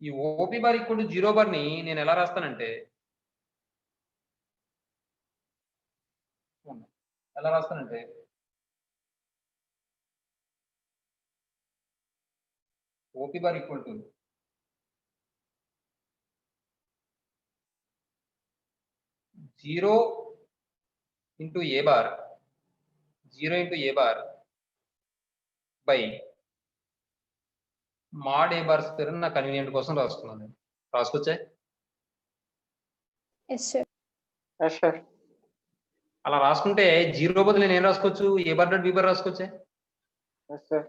ఈ OP bar equal to 0 bar ని నేను ఎలా రాస్తానంటే, ఎలా రాస్తానంటే OP bar equal to zero into A bar, 0 into A bar by mod A bar square నా కన్వీనియంట్ కోసం రాసుకున్నాను. రాసుకొచ్చా. Yes, sir. Yes, sir. అలా రాసుకుంటే 0 బదులు నేను ఏం రాసుకోవచ్చు, A bar dot B bar రాసుకోవచ్చా, Yes, sir.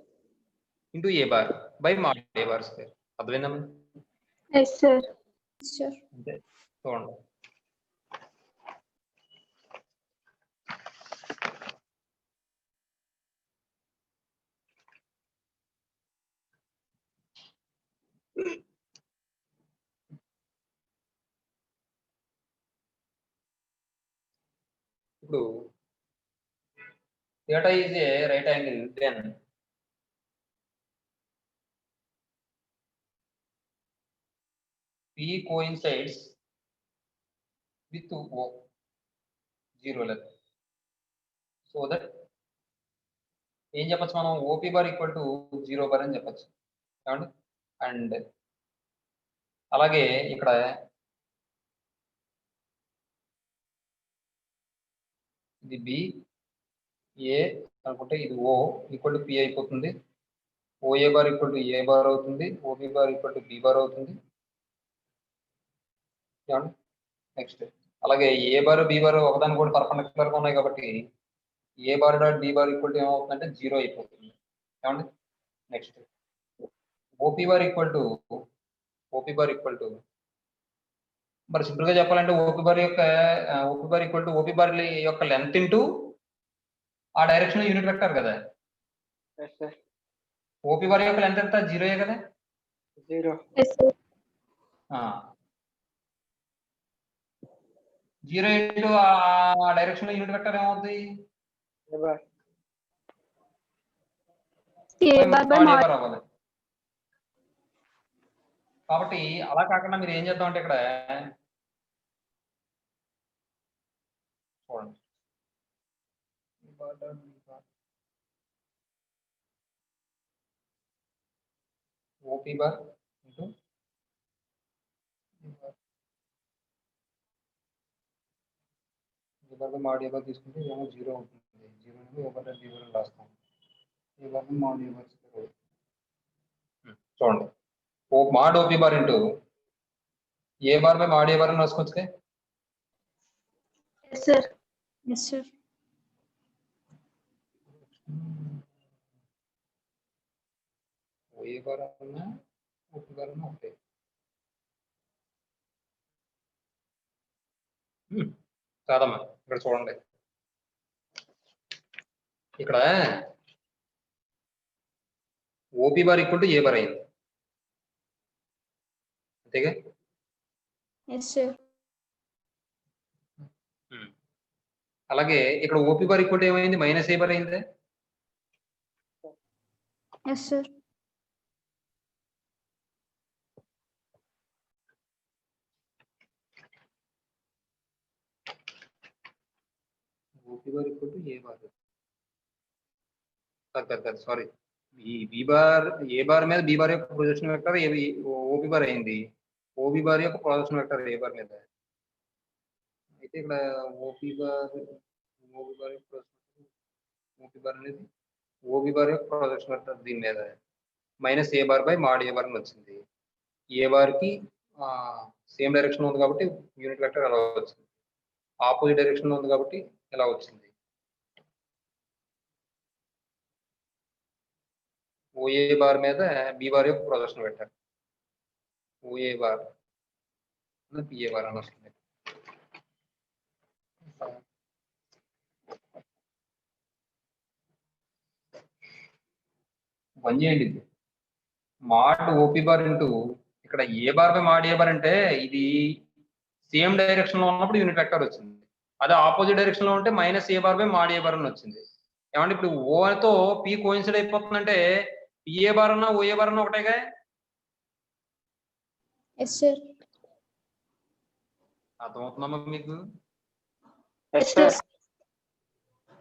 Into A bar by mod A bar square. అర్థమైందమ్మా. Yes, sir. Yes, sir. అంతే. చూడండి, ఇప్పుడు theta is a right angle, then P coincides with O, 0 length. So that ఏం చెప్పచ్చు మనం, OP bar equal to 0 bar అని చెప్పచ్చు. ఏమండి. అండ్ అలాగే ఇక్కడ ఇది బి, ఏ అనుకుంటే ఇది ఓ ఈక్వల్ టు పి అయిపోతుంది. OA bar equal to A bar అవుతుంది, OB bar equal to B bar అవుతుంది. నెక్స్ట్ అలాగే ఏ బార్ బి బార్ ఒకదాని కూడా పర్పెండిక్యులర్ గా ఉన్నాయి కాబట్టి A bar dot B bar equal to ఏమవుతుందంటే 0 అయిపోతుంది. ఏమండి. Next OP bar equal to మరి సింపుల్ గా చెప్పాలంటే OP bar equal to OP bar యొక్క లెంత్ ఇంటూ ఆ డైరెక్షన్ యూనిట్ వెక్టర్ కదా. Yes, sir. ఓపీ బార్ యొక్క లెంత్ ఎంత, 0 కదా. 0. Yes, sir. 0 ఇంటూ ఆ డైరెక్షన్ యూనిట్ వెక్టర్ ఏమవుతుంది, A bar. A bar by mod. అవ్వాలి. కాబట్టి అలా కాకుండా మీరు ఏం చేద్దాం అంటే ఇక్కడ చూడండి, ఓపీ బార్ ఇంటూ ఏ బార్ మాడ్ ఏ బార్ తీసుకుంటే ఏమో 0 అవుతుంది. 0 అనేది A bar dot B bar అని రాస్తాం. A bar mod A bar square. చూడండి, O mod OP bar into A bar by mod A bar అని రాసుకోవచ్చు. Yes, sir. Yes, sir. ఏ bar అన్నా ఓపీ బార్ అన్నా ఒకటే. కాదమ్మా, ఇక్కడ చూడండి, ఇక్కడ OP bar equal to A bar అయింది అంతేగా. Yes, sir. అలాగే ఇక్కడ ఓపీ బార్ ఈక్వల్ టు ఏమైంది, మైనస్ ఏ బార్ అయింది. Yes, sir. OP bar equal to A bar కాదు సారీ, ఈ బి బార్ ఏ బార్ మీద బి బార్ యొక్క ప్రొజెక్షన్ వెక్టర్ ఓపీ బార్ అయింది, ఓబీ బార్ యొక్క ప్రొజెక్షన్ వెక్టర్ ఏ బార్ మీద. అయితే ఇక్కడ ఓపీ బార్ అనేది ఓబీ బార్ యొక్క ప్రొజెక్షన్ వెక్టర్ దీని మీద minus A bar by mod A bar అని వచ్చింది. ఏ బార్ కి సేమ్ డైరెక్షన్ ఉంది కాబట్టి యూనిట్ వెక్టర్ అలా వచ్చింది. ఆపోజిట్ డైరెక్షన్ లో ఉంది కాబట్టి ఇలా వచ్చింది. ఓఏ బార్ మీద బి బార్ యొక్క ప్రొజెక్షన్ పెట్టారు. ఓఏ బార్ పిఏ బార్ అని వస్తుంది. పని చేయండి. ఇది మాడ్ ఓపీ బార్ ఇంటూ ఇక్కడ ఏ bar by mod A bar అంటే ఇది సేమ్ డైరెక్షన్ లో ఉన్నప్పుడు యూనిట్ వెక్టర్ వచ్చింది. అదే ఆపోజిట్ డైరెక్షన్ లో ఉంటే minus A bar by mod A bar అని వచ్చింది. ఏమంటే ఇప్పుడు ఓతో పి కోయిన్సిడ్ అయిపోతుందంటే పిఏ బార్ అన్న ఓఏ బార్ అన్న ఒకటేగా. Yes, sir. అర్థమవుతుందమ్మా మీకు? Yes sir.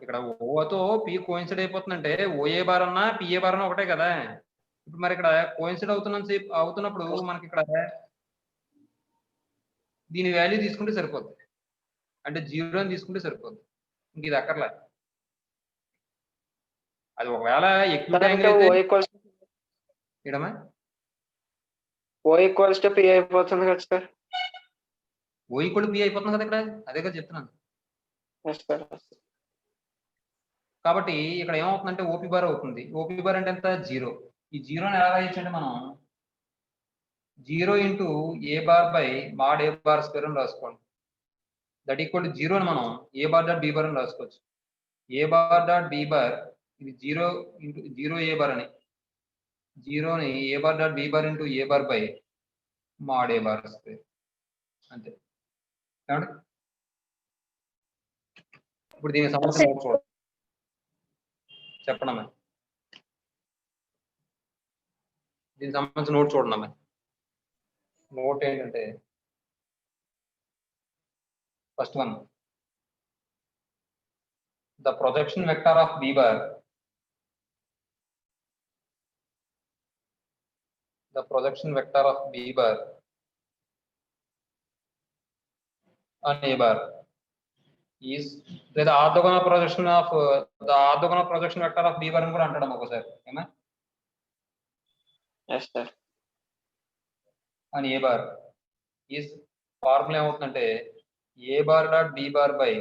ఇక్కడ ఓతో పి కోయిన్సిడ్ అయిపోతుందంటే ఓఏ బార్ అన్న పిఏ బార్ అన్న ఒకటే కదా. ఇప్పుడు మరి ఇక్కడ కోయిన్సిడ్ అవుతున్నప్పుడు మనకి ఇక్కడ దీని వాల్యూ తీసుకుంటే సరిపోద్ది. అంటే 0 అని తీసుకుంటే సరిపోద్ది. ఇంక ఇది అక్కర్లే. అది ఒకవేళ ఎక్కువ యాంగిల్ అయితే ఇడమా ఓ ఈక్వల్స్ టు పి అయిపోతుంది కదా సార్. ఓ ఈక్వల్ పి అయిపోతుంది కదా ఇక్కడ. అదే కదా చెప్తున్నాను. Yes sir. కాబట్టి ఇక్కడ ఏమవుతుందంటే ఓపీ బార్ అవుతుంది. ఓపీ బార్ అంటే ఎంత? 0. ఈ 0ని ఎలా రాయొచ్చంటే మనం 0 into A bar by mod A bar square అని రాసుకోండి. దట్ ఈక్వల్ టు 0 అని మనం A bar dot B bar అని రాసుకోవచ్చు. A bar dot B bar ఇది 0 ఇంటూ 0 ఏ బార్ అని 0ని A bar dot B bar into A bar by mod A bar square అంతే. ఇప్పుడు దీనికి సంబంధించిన నోట్ చూడండి. చెప్పండి అమ్మాయి. దీనికి సంబంధించిన నోట్ చూడండి అమ్మాయి. నోట్ ఏంటంటే first one, the projection vector of b bar, the projection vector of b bar on a bar is the orthogonal projection of the orthogonal projection vector of b bar అని కూడా అంటాడు ఒకసారి. ఏమా? Yes sir. అని A bar is formula ఏమవుతుందంటే A bar dot B bar by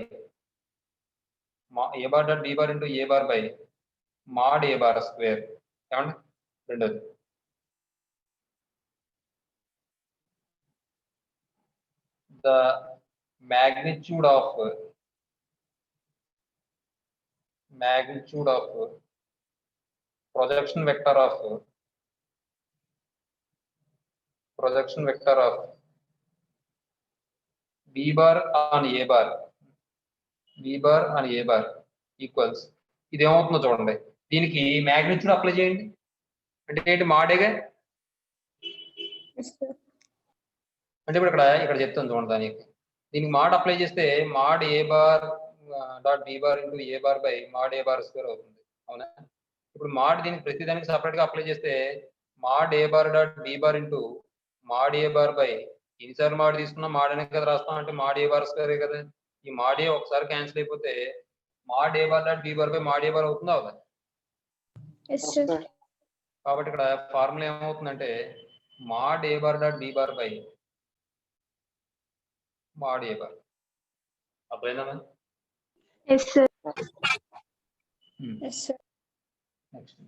A bar dot B bar into A bar by mod A bar square. ఏమండి? రెండోది the magnitude of projection vector of b bar on a bar equals ఇది ఏమవుతుందో చూడండి. దీనికి magnitude apply చేయండి. అంటే ఏంటి? మాడేగా. Yes, sir. అంటే ఇప్పుడు ఇక్కడ చెప్తాను చూడండి. దీనికి మాడ్ అప్లై చేస్తే mod A bar dot B bar into A bar by mod A bar square అవుతుంది. అవునా? ఇప్పుడు మాడ్ దీనికి ప్రతిదానికి సపరేట్ గా అప్లై చేస్తే mod A bar dot B bar into mod A bar by ఎన్నిసార్లు మాడ్ తీసుకున్నా మాడ్ అనే కదా రాస్తాం. అంటే మాడ్ ఏ బార్ స్క్వేర్ కదా. ఈ మాడ్ ఏ ఒకసారి క్యాన్సిల్ అయిపోతే mod A bar dot B bar by mod A bar అవుతుందా అవుదా? Yes, sir. కాబట్టి ఇక్కడ ఫార్ములా ఏమవుతుందంటే mod A bar dot B bar by mod A bar. అర్థమైందా? Yes, sir. Yes, sir. Next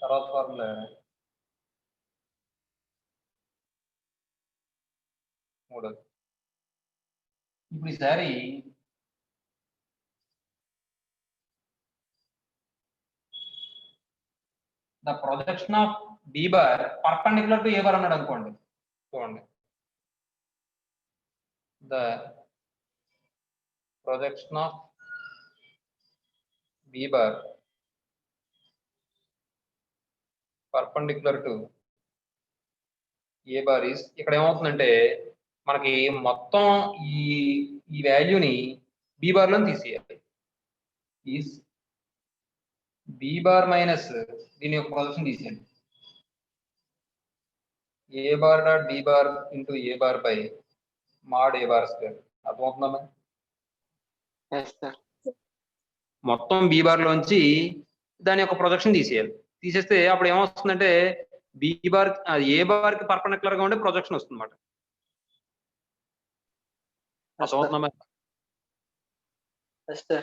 తర్వాత ఫార్ములా మూడోది. ఇప్పుడు ఈసారి the projection of b bar perpendicular to A bar అన్నాడు అనుకోండి. చూడండి, the projection of b bar perpendicular to A bar is ఇక్కడ ఏమవుతుందంటే మనకి మొత్తం ఈ వాల్యూని బి బార్ లో తీసేయాలి. ఈస్ బి బార్ మైనస్ దీని యొక్క ప్రొజెక్షన్ తీసేయండి. A bar dot B bar into A bar by mod A bar square. అర్థమవుతుందమ్మా? మొత్తం బి బార్ లోంచి దాని యొక్క ప్రొజెక్షన్ తీసేయాలి. తీసేస్తే అప్పుడు ఏమొస్తుందంటే బి బార్ ఏ బార్ కి పర్పెండిక్యులర్ గా ఉండే ప్రొజెక్షన్ వస్తుంది అన్నమాట. Yes, sir. Yes, sir.